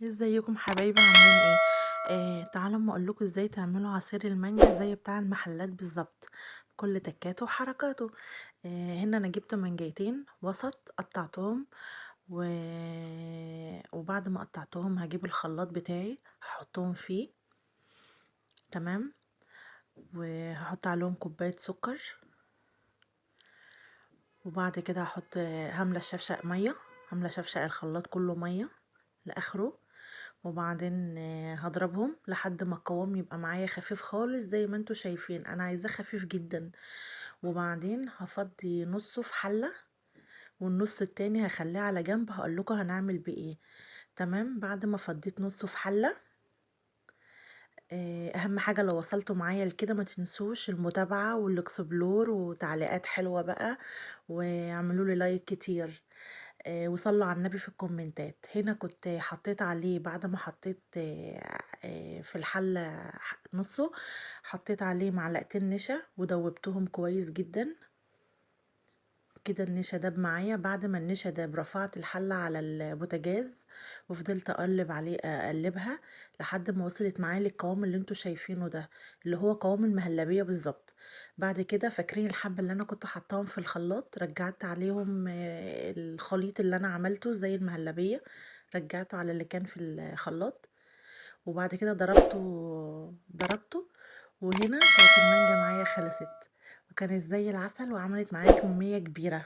ازيكم حبايبي عاملين ايه؟ تعالوا اما اقول لكم ازاي تعملوا عصير المانجا زي بتاع المحلات بالظبط، كل تكاته وحركاته. هنا انا جبت مانجايتين وسط قطعتهم و... وبعد ما قطعتهم هجيب الخلاط بتاعي هحطهم فيه. تمام. وهحط عليهم كوباية سكر، وبعد كده هحط هملى شفشق مية، هملى شفشق الخلاط كله مية لاخره. وبعدين هضربهم لحد ما القوام يبقى معايا خفيف خالص زي ما انتوا شايفين، انا عايزاه خفيف جدا. وبعدين هفضي نصه في حلة، والنص التاني هخليه على جنب، هقولكوا هنعمل بايه. تمام. بعد ما فضيت نصه في حلة، اهم حاجة لو وصلتوا معايا لكده ما تنسوش المتابعة والاكسبلور وتعليقات حلوة بقى، واعملوا لي لايك كتير. وصلوا على النبي في الكومنتات. هنا كنت حطيت عليه بعد ما حطيت في الحلة نصه، حطيت عليه معلقتين نشا ودوبتهم كويس جدا. كده النشا داب معايا. بعد ما النشا داب رفعت الحلة على البوتاجاز، وفضلت اقلب عليه اقلبها لحد ما وصلت معايا للقوام اللي انتوا شايفينه ده، اللي هو قوام المهلبية بالظبط. بعد كده فاكرين الحبة اللي انا كنت حطاهم في الخلاط، رجعت عليهم الخليط اللي انا عملته زي المهلبية، رجعته على اللي كان في الخلاط. وبعد كده ضربته. وهنا كانت المانجا معايا خلصت، وكانت زي العسل وعملت معايا كمية كبيرة.